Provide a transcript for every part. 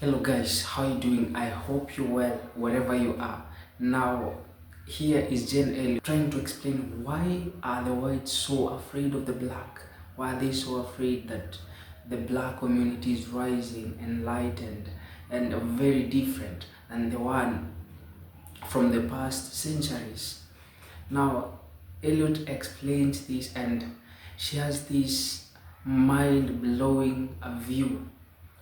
Hello guys, how you doing? I hope you're well wherever you are. Now, here is Jane Elliott trying to explain why are the whites so afraid of the black? Why are they so afraid that the black community is rising, enlightened, and very different than the one from the past centuries? Now, Elliot explains this and she has this mind-blowing view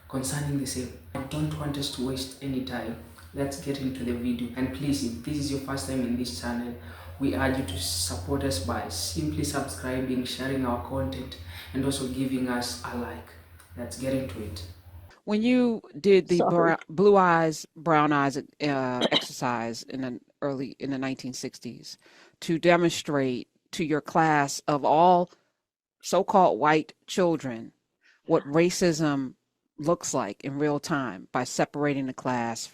concerning the same. I don't want us to waste any time. Let's get into the video. And please, if this is your first time in this channel, we urge you to support us by simply subscribing, sharing our content, and also giving us a like. Let's get into it. When you did the Sorry. blue eyes, brown eyes exercise in the 1960s to demonstrate to your class of all so-called white children what racism looks like in real time by separating the class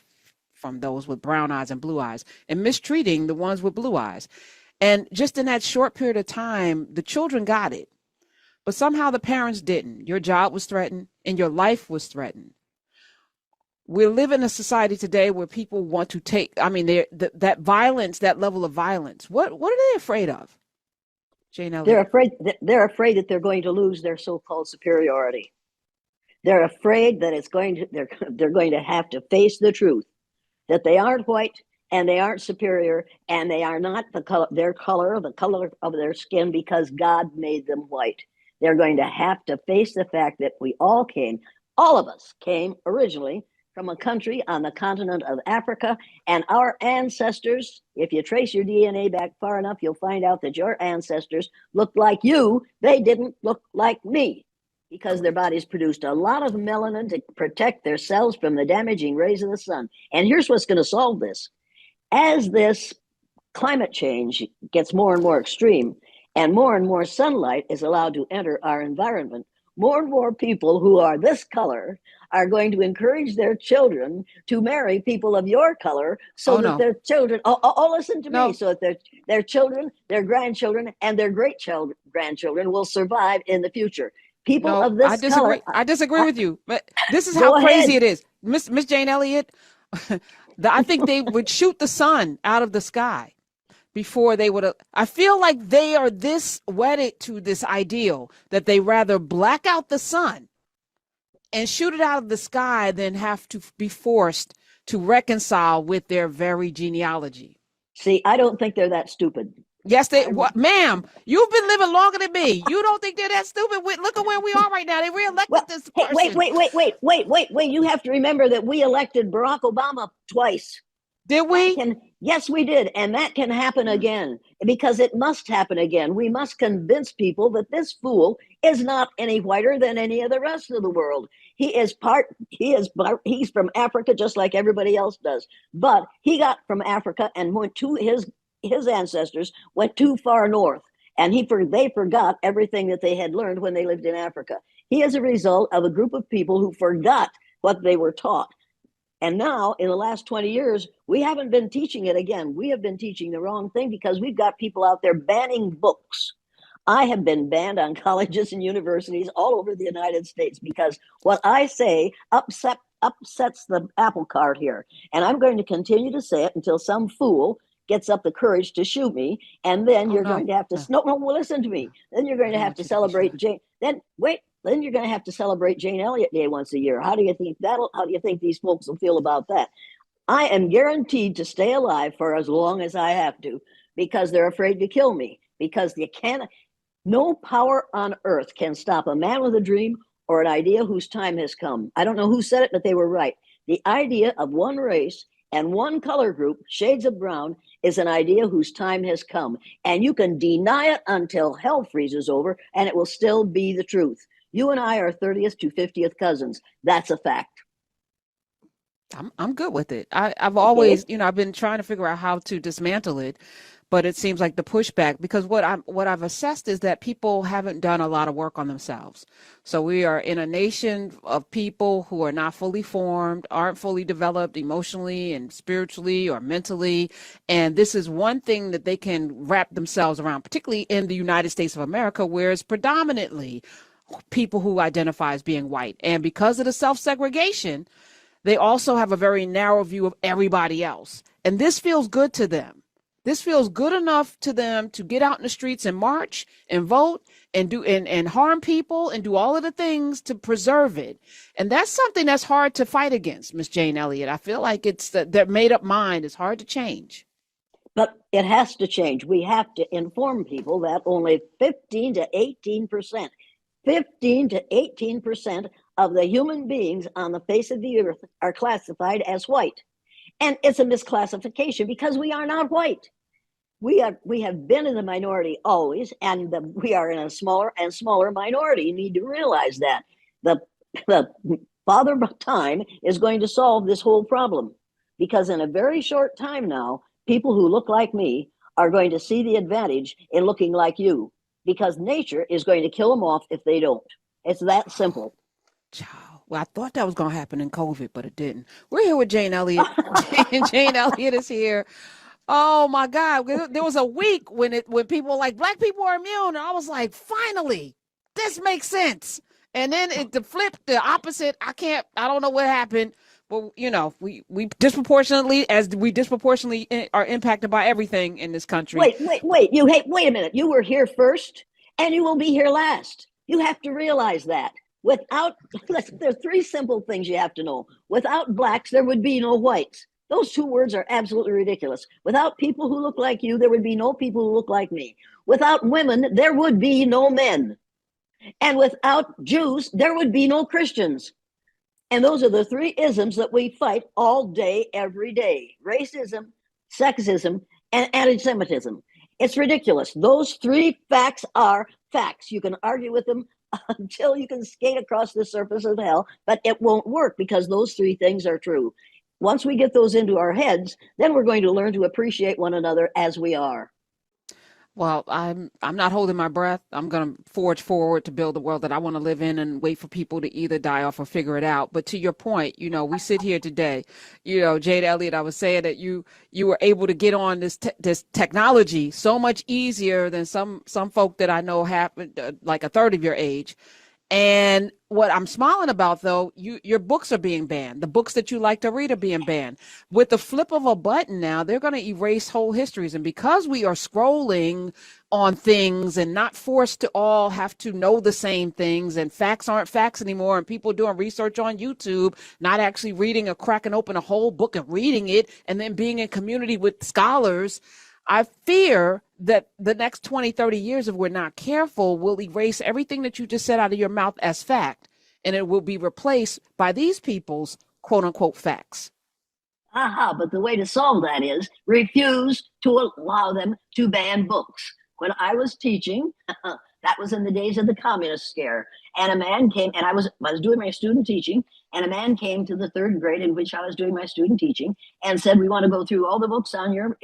from those with brown eyes and blue eyes and mistreating the ones with blue eyes. And just in that short period of time, the children got it, but somehow the parents didn't. Your job was threatened and your life was threatened. We live in a society today where people want to take, I mean, that violence, that level of violence. What are they afraid of, Jane They're Elliott? afraid they're afraid that they're going to lose their so-called superiority. They're afraid that they're going to have to face the truth that they aren't white and they aren't superior and they are not the color of their skin because God made them white. They're going to have to face the fact that all of us came originally from a country on the continent of Africa, and our ancestors, if you trace your DNA back far enough, you'll find out that your ancestors looked like you. They didn't look like me because their bodies produced a lot of melanin to protect their cells from the damaging rays of the sun. And here's what's going to solve this. As this climate change gets more and more extreme and more sunlight is allowed to enter our environment, more and more people who are this color are going to encourage their children to marry people of your color so Oh that no, their children, listen to me, no, so that their children, their grandchildren, and their grandchildren will survive in the future. People no, of I this color, disagree. I disagree with you. But this is how go crazy ahead. it is. Miss Jane Elliott, I think they would shoot the sun out of the sky before they would. I feel like they are this wedded to this ideal that they rather black out the sun and shoot it out of the sky than have to be forced to reconcile with their very genealogy. See, I don't think they're that stupid. Yes, they, I what, ma'am, you've been living longer than me. You don't think they're that stupid? Look at where we are right now. They reelected Well, this hey, person. wait. You have to remember that we elected Barack Obama twice. Did we? Yes, we did. And that can happen again because it must happen again. We must convince people that this fool is not any whiter than any of the rest of the world. He's from Africa just like everybody else does. But he got from Africa and went to his ancestors went too far north. And they forgot everything that they had learned when they lived in Africa. He is a result of a group of people who forgot what they were taught. And now, in the last 20 years, we haven't been teaching it again. We have been teaching the wrong thing because we've got people out there banning books. I have been banned on colleges and universities all over the United States because what I say upsets the apple cart here. And I'm going to continue to say it until some fool gets up the courage to shoot me. And then Oh you're going no, to have to, no, no, listen to me. no. Then you're I going to don't have to want you to be celebrate shot. Jane. Then you're going to have to celebrate Jane Elliott Day once a year. How do you think these folks will feel about that? I am guaranteed to stay alive for as long as I have to because they're afraid to kill me because no power on earth can stop a man with a dream or an idea whose time has come. I don't know who said it, but they were right. The idea of one race and one color group, shades of brown, is an idea whose time has come. And you can deny it until hell freezes over, and it will still be the truth. You and I are 30th to 50th cousins. That's a fact. I'm good with it. I've Okay? always, I've been trying to figure out how to dismantle it, but it seems like the pushback because what I've assessed is that people haven't done a lot of work on themselves. So we are in a nation of people who are not fully formed, aren't fully developed emotionally and spiritually or mentally, and this is one thing that they can wrap themselves around, particularly in the United States of America, where it's predominantly people who identify as being white. And because of the self-segregation, they also have a very narrow view of everybody else. And this feels good to them. This feels good enough to them to get out in the streets and march and vote and do and harm people and do all of the things to preserve it. And that's something that's hard to fight against, Miss Jane Elliott. I feel like it's their made up mind is hard to change. But it has to change. We have to inform people that only 15 to 18%, 15 to 18% of the human beings on the face of the earth are classified as white. And it's a misclassification because we are not white. We have been in the minority always, and we are in a smaller and smaller minority. You need to realize that. The Father Time is going to solve this whole problem, because in a very short time now, people who look like me are going to see the advantage in looking like you, because nature is going to kill them off if they don't. It's that simple. Child. Well, I thought that was going to happen in COVID, but it didn't. We're here with Jane Elliott. Jane Elliott is here. Oh my God. There was a week when people were like, Black people are immune. And I was like, finally, this makes sense. And then the flip, the opposite. I don't know what happened. But, we disproportionately are impacted by everything in this country. Wait a minute. You were here first and you will be here last. You have to realize that. There's three simple things you have to know. Without blacks, there would be no whites. Those two words are absolutely ridiculous. Without people who look like you, there would be no people who look like me. Without women, there would be no men. And without Jews, there would be no Christians. And those are the three isms that we fight all day, every day: racism, sexism, and anti-Semitism. It's ridiculous. Those three facts are facts. You can argue with them until you can skate across the surface of hell, but it won't work because those three things are true. Once we get those into our heads, then we're going to learn to appreciate one another as we are. Well, I'm not holding my breath. I'm going to forge forward to build the world that I want to live in and wait for people to either die off or figure it out. But to your point, we sit here today, Jade Elliott, I was saying that you were able to get on this technology so much easier than some folk that I know have like a third of your age. And what I'm smiling about, though, your books are being banned. The books that you like to read are being banned. With the flip of a button now, they're going to erase whole histories. And because we are scrolling on things and not forced to all have to know the same things, and facts aren't facts anymore, and people doing research on YouTube, not actually reading or cracking open a whole book and reading it, and then being in community with scholars, I fear that the next 20, 30 years, if we're not careful, will erase everything that you just said out of your mouth as fact, and it will be replaced by these people's quote unquote facts. But the way to solve that is refuse to allow them to ban books. When I was teaching, that was in the days of the communist scare, and a man came, and I was doing my student teaching, and a man came to the third grade in which I was doing my student teaching and said, we want to go through all the books in your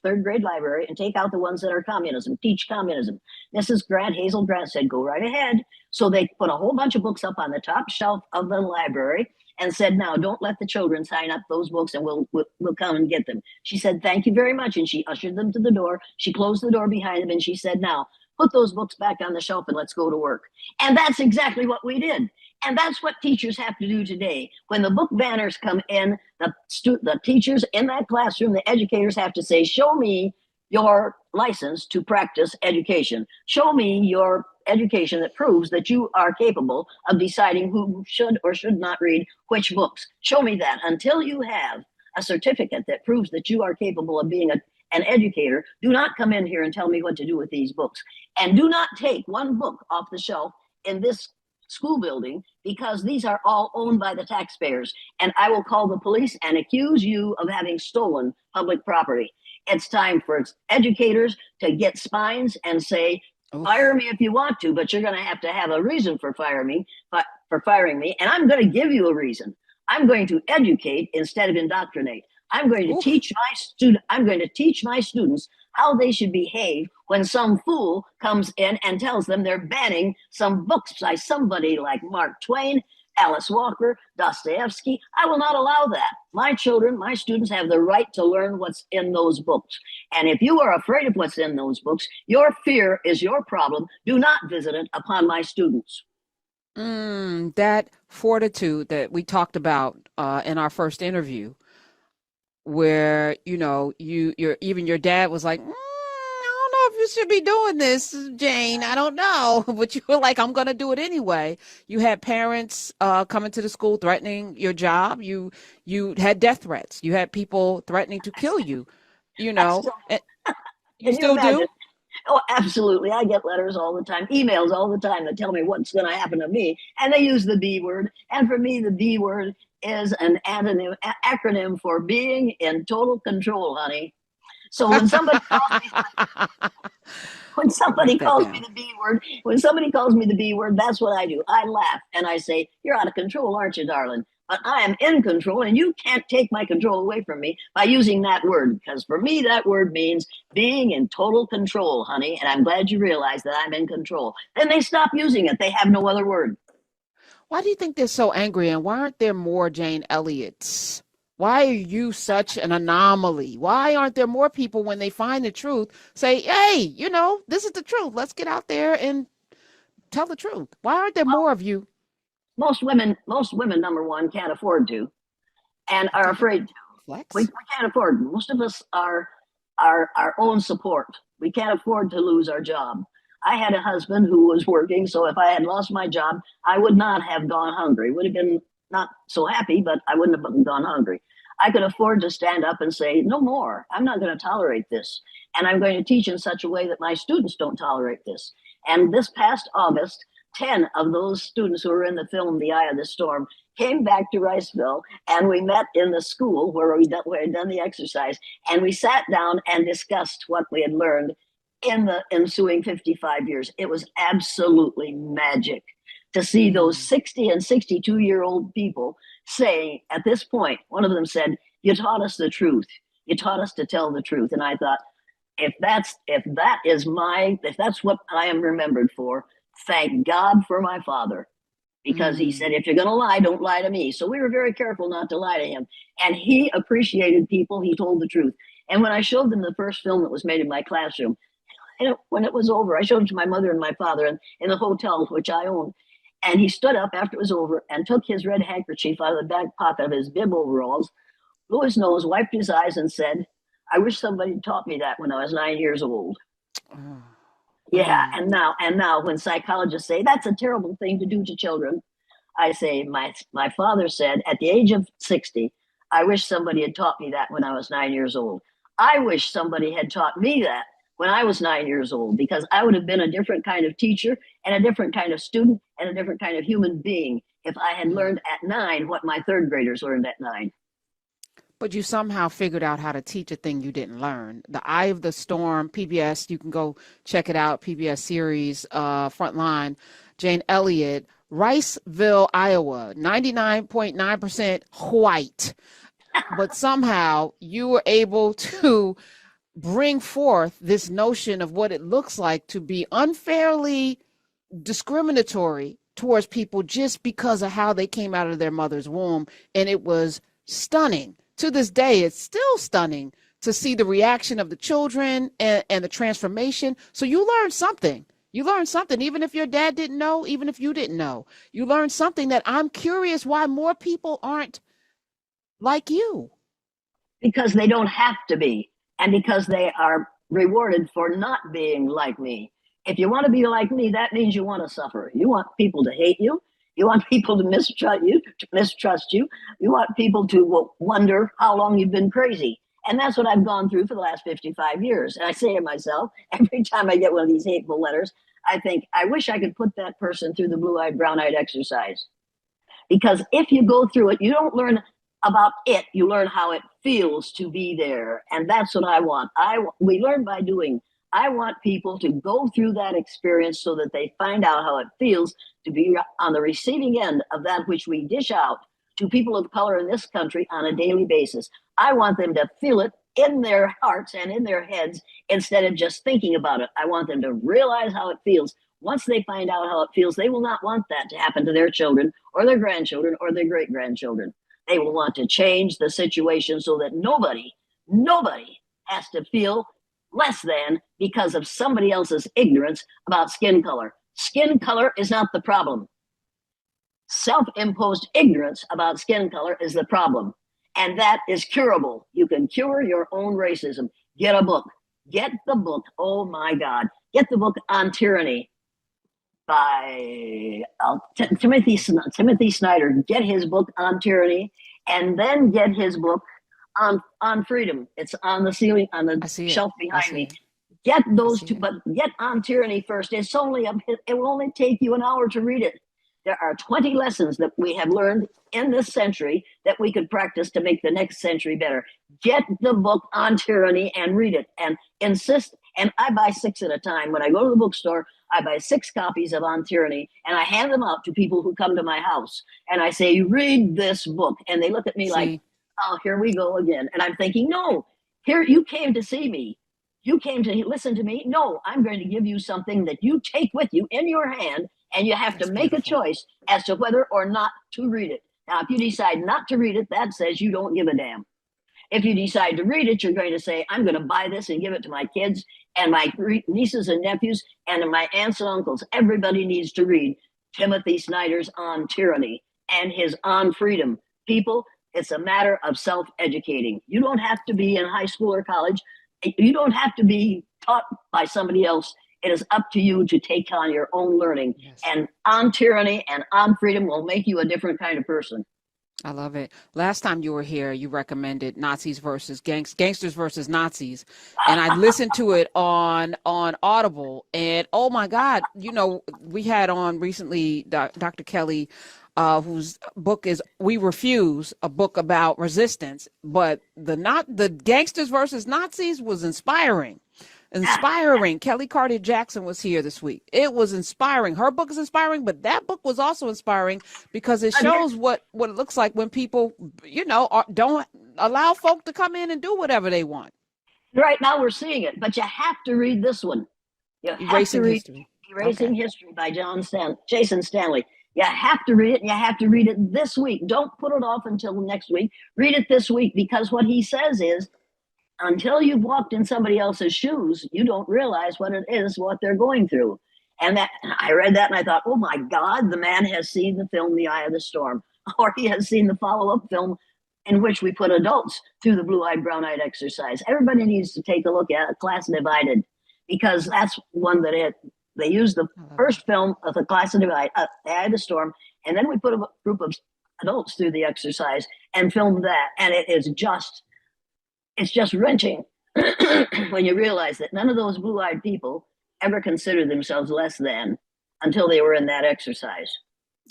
third grade library and take out the ones that are communism, teach communism. Mrs. Grant, Hazel Grant, said, go right ahead. So they put a whole bunch of books up on the top shelf of the library and said, now don't let the children sign up those books and we'll come and get them. She said, thank you very much. And she ushered them to the door. She closed the door behind them and she said, now put those books back on the shelf and let's go to work. And that's exactly what we did. And that's what teachers have to do today. When the book banners come in, the teachers in that classroom, the educators have to say, show me your license to practice education. Show me your education that proves that you are capable of deciding who should or should not read which books. Show me that. Until you have a certificate that proves that you are capable of being an educator, do not come in here and tell me what to do with these books. And do not take one book off the shelf in this school building, because these are all owned by the taxpayers. And I will call the police and accuse you of having stolen public property. It's time for educators to get spines and say, fire me if you want to, but you're going to have a reason for firing me. And I'm going to give you a reason. I'm going to educate instead of indoctrinate. I'm going to teach my students how they should behave when some fool comes in and tells them they're banning some books by somebody like Mark Twain, Alice Walker, Dostoevsky. I will not allow that. My children, my students have the right to learn what's in those books. And if you are afraid of what's in those books, your fear is your problem. Do not visit it upon my students. That fortitude that we talked about in our first interview, where your even your dad was like, I don't know if you should be doing this, Jane. I don't know, but you were like, I'm gonna do it anyway. You had parents coming to the school threatening your job. You had death threats. You had people threatening to kill you. I still, And you can you still imagine? do. Oh, absolutely. I get letters all the time, emails all the time that tell me what's going to happen to me. And they use the B word. And for me, the B word is an acronym for being in total control, honey. So when somebody Write that calls me down. the B word, when somebody calls me the B word, that's what I do. I laugh and I say, "You're out of control, aren't you, darling? But I am in control, and you can't take my control away from me by using that word. Because for me, that word means being in total control, honey. And I'm glad you realize that I'm in control." Then they stop using it. They have no other word. Why do you think they're so angry, and why aren't there more Jane Elliots? Why are you such an anomaly? Why aren't there more people when they find the truth say, hey, this is the truth. Let's get out there and tell the truth. Why aren't there more of you? Most women, number one, can't afford to and are Okay, afraid to. We flex. can't afford. Most of us are our own support. We can't afford to lose our job. I had a husband who was working, so if I had lost my job, I would not have gone hungry. Would have been not so happy, but I wouldn't have gone hungry. I could afford to stand up and say, "No more. I'm not going to tolerate this. And I'm going to teach in such a way that my students don't tolerate this." And this past August, 10 of those students who were in the film The Eye of the Storm came back to Riceville, and we met in the school where we had done the exercise, and we sat down and discussed what we had learned in the ensuing 55 years. It was absolutely magic to see those Mm. 60 and 62-year-old people saying, at this point, one of them said, "You taught us the truth. You taught us to tell the truth." And I thought, if that's what I am remembered for, thank God for my father, because he Mm. said, "If you're going to lie, don't lie to me." So we were very careful not to lie to him. And he appreciated people. He told the truth. And when I showed them the first film that was made in my classroom, when it was over, I showed it to my mother and my father in the hotel which I owned. And he stood up after it was over and took his red handkerchief out of the back pocket of his bib overalls, blew his nose, wiped his eyes, and said, "I wish somebody taught me that when I was 9 years old." Oh. Yeah, Mm. and now when psychologists say that's a terrible thing to do to children, I say, my father said at the age of 60, "I wish somebody had taught me that when I was 9 years old." I wish somebody had taught me that when I was 9 years old, because I would have been a different kind of teacher and a different kind of student and a different kind of human being if I had Mm. learned at 9 what my third graders learned at 9. But you somehow figured out how to teach a thing you didn't learn. The Eye of the Storm, PBS, you can go check it out, PBS series, Frontline, Jane Elliott, Riceville, Iowa, 99.9% white. But somehow you were able to bring forth this notion of what it looks like to be unfairly discriminatory towards people just because of how they came out of their mother's womb. And it was stunning. To this day, it's still stunning to see the reaction of the children and the transformation. So you learned something. You learned something, even if your dad didn't know, even if you didn't know. You learned something that I'm curious why more people aren't like you. Because they don't have to be, and because they are rewarded for not being like me. If you want to be like me, that means you want to suffer. You want people to hate you. You want people to mistrust you. You want people to wonder how long you've been crazy. And that's what I've gone through for the last 55 years. And I say to myself, every time I get one of these hateful letters, I think, I wish I could put that person through the blue-eyed, brown-eyed exercise. Because if you go through it, you don't learn about it, you learn how it feels to be there. And that's what I want. We learn by doing. I want people to go through that experience so that they find out how it feels to be on the receiving end of that which we dish out to people of color in this country on a daily basis. I want them to feel it in their hearts and in their heads instead of just thinking about it. I want them to realize how it feels. Once they find out how it feels, they will not want that to happen to their children or their grandchildren or their great grandchildren. They will want to change the situation so that nobody has to feel less than because of somebody else's ignorance about skin color. Skin color is not the problem. self-imposed ignorance about skin color is the problem. And that is curable. You can cure your own racism. Get a book. Get the book. Oh my God. Get the book on tyranny by Timothy Snyder. Get his book on tyranny, and then get his book on freedom. It's on the ceiling, on the I see it. shelf I behind see me. it. Get I those see two, it. but get on tyranny first. It's only it will only take you an hour to read it. There are 20 lessons that we have learned in this century that we could practice to make the next century better. Get the book on tyranny and read it, and insist. And I buy 6 at a time. When I go to the bookstore, I buy 6 copies of On Tyranny, and I hand them out to people who come to my house. And I say, read this book. And they look at me like, See, oh, here we go again. And I'm thinking, no, here you came to see me. You came to listen to me. No, I'm going to give you something that you take with you in your hand, and you have to that's make a beautiful. choice as to whether or not to read it. Now, if you decide not to read it, that says you don't give a damn. If you decide to read it, you're going to say, I'm going to buy this and give it to my kids and my nieces and nephews and my aunts and uncles. Everybody needs to read Timothy Snyder's On Tyranny and his On Freedom. People, it's a matter of self-educating. You don't have to be in high school or college. You don't have to be taught by somebody else. It is up to you to take on your own learning. Yes. And On Tyranny and On Freedom will make you a different kind of person. I love it. Last time you were here, you recommended Nazis versus Gangsters versus Nazis, and I listened to it on Audible. And oh my God, we had on recently Dr. Kelly, whose book is "We Refuse," a book about resistance. But the Gangsters versus Nazis was inspiring. Inspiring. Kelly Carter Jackson was here this week. It was inspiring. Her book is inspiring, but that book was also inspiring because it shows what it looks like when people, don't allow folk to come in and do whatever they want. Right now we're seeing it, but you have to read this one. You have to Erasing read history. Erasing Okay. History by Jason Stanley. You have to read it, and you have to read it this week. Don't put it off until next week. Read it this week, because what he says is, until you've walked in somebody else's shoes, you don't realize what it is, what they're going through. And I read that and I thought, oh my God, the man has seen the film The Eye of the Storm, or he has seen the follow-up film in which we put adults through the blue-eyed, brown-eyed exercise. Everybody needs to take a look at Class Divided, because that's one that they used the first film of the Class Divided, The Eye of the Storm, and then we put a group of adults through the exercise and filmed that, and it's just wrenching when you realize that none of those blue-eyed people ever considered themselves less than until they were in that exercise.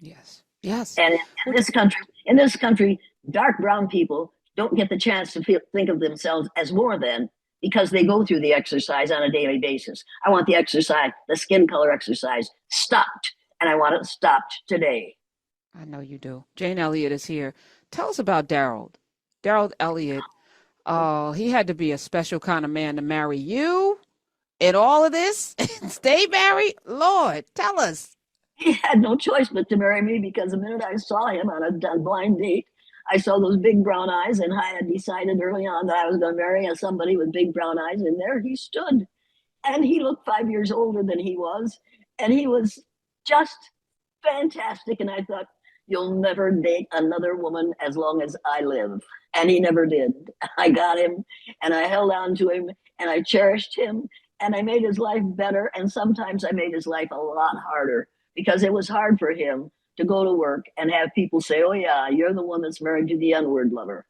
Yes. Yes. And in this country, dark brown people don't get the chance to think of themselves as more than, because they go through the exercise on a daily basis. I want the skin color exercise, stopped, and I want it stopped today. I know you do. Jane Elliott is here. Tell us about Daryl. Daryl Elliott. Oh, he had to be a special kind of man to marry you and all of this and stay married. Lord, tell us. He had no choice but to marry me, because the minute I saw him on a blind date, I saw those big brown eyes, and I had decided early on that I was going to marry somebody with big brown eyes, and there he stood. And he looked 5 years older than he was, and he was just fantastic. And I thought, you'll never date another woman as long as I live. And he never did. I got him, and I held on to him, and I cherished him, and I made his life better. And sometimes I made his life a lot harder, because it was hard for him to go to work and have people say, oh yeah, you're the one that's married to the N-word lover.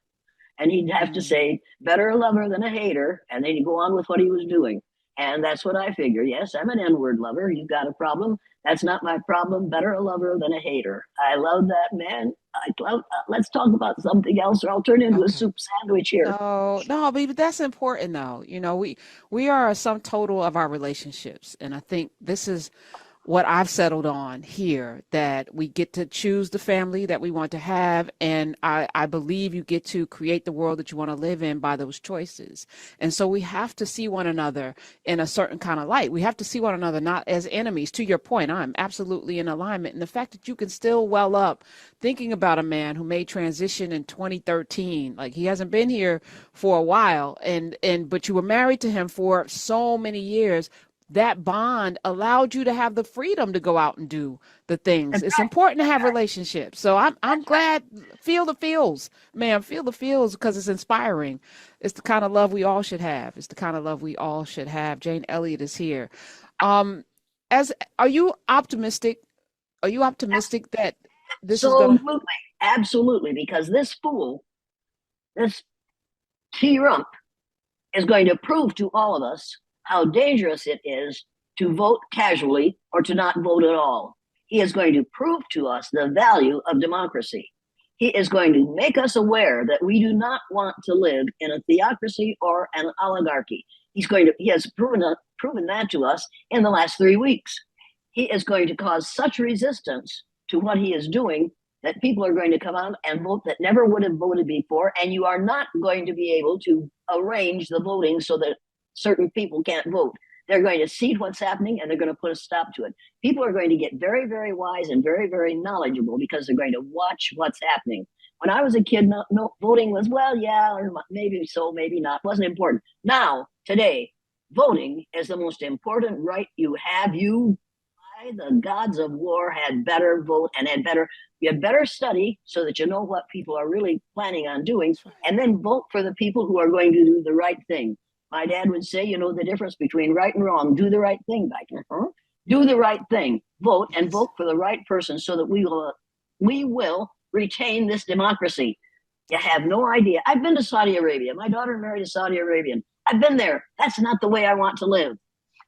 And he'd have to say, better a lover than a hater. And then he'd go on with what he was doing. And that's what I figured. Yes, I'm an N-word lover. You've got a problem. That's not my problem. Better a lover than a hater. I love that man. Let's talk about something else, or I'll turn into a soup sandwich here. No, but that's important though. We are a sum total of our relationships. And I think this is what I've settled on here, that we get to choose the family that we want to have. And I believe you get to create the world that you want to live in by those choices. And so we have to see one another in a certain kind of light. We have to see one another not as enemies. To your point, I'm absolutely in alignment. And the fact that you can still well up thinking about a man who made transition in 2013, like he hasn't been here for a while, but you were married to him for so many years. that bond allowed you to have the freedom to go out and do the things. That's It's right. important to have relationships. So I'm glad. Feel the feels, man. Feel the feels, because it's inspiring. It's the kind of love we all should have. It's the kind of love we all should have. Jane Elliott is here. Um, as Are you optimistic? Are you optimistic that this is gonna? Absolutely. Absolutely. Because this fool, this T-Rump, is going to prove to all of us how dangerous it is to vote casually or to not vote at all. He is going to prove to us the value of democracy. He is going to make us aware that we do not want to live in a theocracy or an oligarchy. He has proven that to us in the last 3 weeks. He is going to cause such resistance to what he is doing that people are going to come out and vote that never would have voted before, and you are not going to be able to arrange the voting so that certain people can't vote. They're going to see what's happening and they're going to put a stop to it. People are going to get very, very wise and very, very knowledgeable because they're going to watch what's happening. When I was a kid, no voting was, well, yeah, or maybe so, maybe not. It wasn't important. Now, today, voting is the most important right you have. You, by the gods of war, had better vote and you had better study so that you know what people are really planning on doing, and then vote for the people who are going to do the right thing. My dad would say, you know the difference between right and wrong. Do the right thing, Biker. Huh? Do the right thing. Vote and Yes. vote for the right person so that we will retain this democracy. You have no idea. I've been to Saudi Arabia. My daughter married a Saudi Arabian. I've been there. That's not the way I want to live.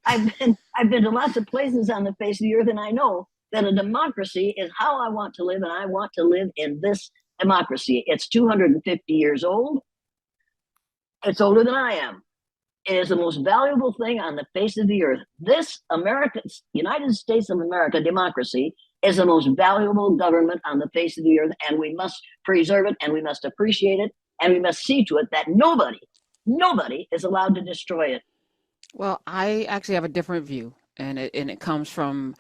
I've been to lots of places on the face of the earth, and I know that a democracy is how I want to live, and I want to live in this democracy. It's 250 years old. It's older than I am. It is the most valuable thing on the face of the earth. This United States of America democracy is the most valuable government on the face of the earth, and we must preserve it, and we must appreciate it, and we must see to it that nobody is allowed to destroy it. Well, I actually have a different view, and it comes from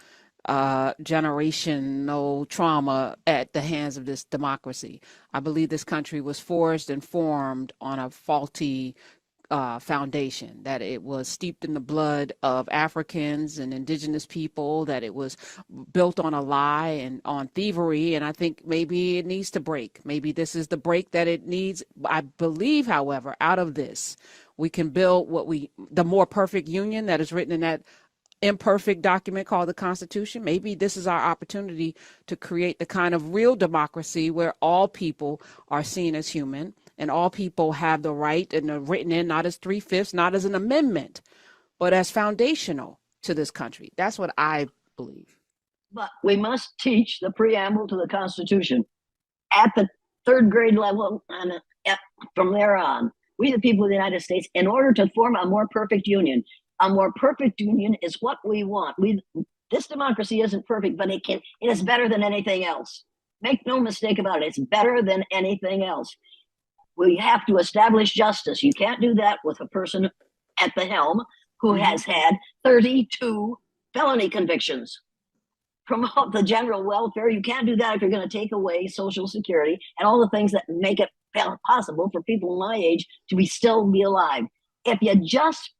generational trauma at the hands of this democracy. I believe this country was forged and formed on a faulty foundation, that it was steeped in the blood of Africans and indigenous people, that it was built on a lie and on thievery. And I think maybe it needs to break. Maybe this is the break that it needs. I believe, however, out of this, we can build the more perfect union that is written in that imperfect document called the Constitution. Maybe this is our opportunity to create the kind of real democracy where all people are seen as human and all people have the right, and are written in not as 3/5, not as an amendment, but as foundational to this country. That's what I believe. But we must teach the preamble to the Constitution at the third grade level and from there on. We, the people of the United States, in order to form a more perfect union. A more perfect union is what we want. This democracy isn't perfect, but it is better than anything else. Make no mistake about it. It's better than anything else. We have to establish justice. You can't do that with a person at the helm who has had 32 felony convictions. Promote the general welfare. You can't do that if you're going to take away Social Security and all the things that make it possible for people my age to still be alive. If you just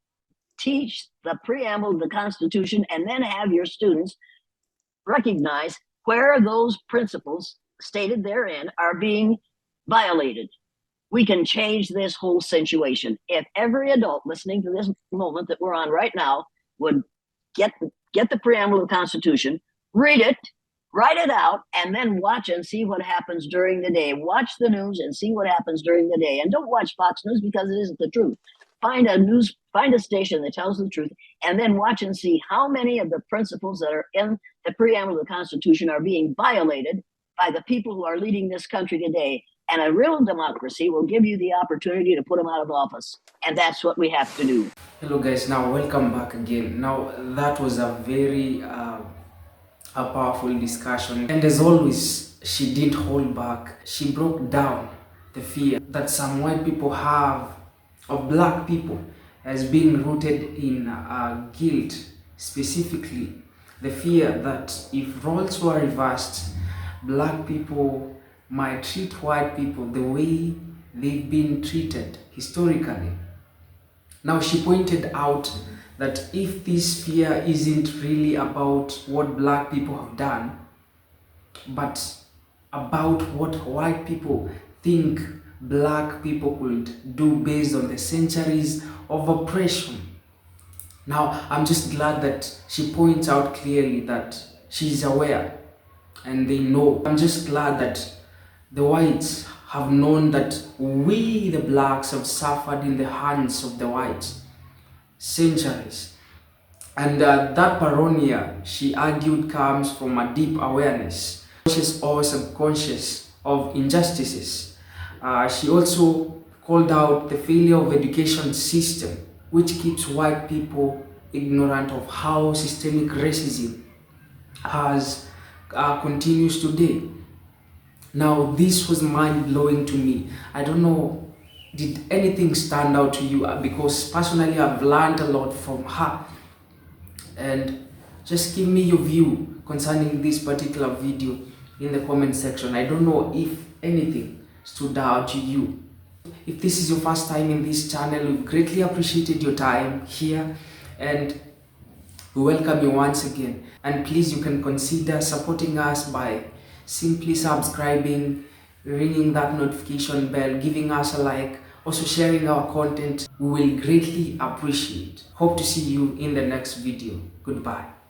teach the preamble of the Constitution and then have your students recognize where those principles stated therein are being violated, we can change this whole situation. If every adult listening to this moment that we're on right now would get the preamble of the Constitution, read it, write it out, and then watch and see what happens during the day. Watch the news and see what happens during the day. And don't watch Fox News because it isn't the truth. Find a station that tells the truth, and then watch and see how many of the principles that are in the preamble of the Constitution are being violated by the people who are leading this country today. And a real democracy will give you the opportunity to put them out of office. And that's what we have to do. Hello guys, now welcome back again. Now that was a very a powerful discussion, and as always, she didn't hold back. She broke down the fear that some white people have of black people as being rooted in guilt, specifically the fear that if roles were reversed, black people might treat white people the way they've been treated historically. Now, she pointed out that if this fear isn't really about what black people have done, but about what white people think black people could do based on the centuries of oppression. Now, I'm just glad that she points out clearly that she's aware and they know. I'm just glad that the whites have known that we, the blacks, have suffered in the hands of the whites centuries. And that paranoia, she argued, comes from a deep awareness, conscious or subconscious, of injustices. She also called out the failure of education system, which keeps white people ignorant of how systemic racism has continues today. Now, this was mind-blowing to me. I don't know, did anything stand out to you? Because personally, I've learned a lot from her. And just give me your view concerning this particular video in the comment section. I don't know if anything stood out to you. If this is your first time in this channel, we greatly appreciated your time here, and we welcome you once again. And please, you can consider supporting us by simply subscribing, ringing that notification bell, giving us a like, also sharing our content. We will greatly appreciate. Hope to see you in the next video. Goodbye.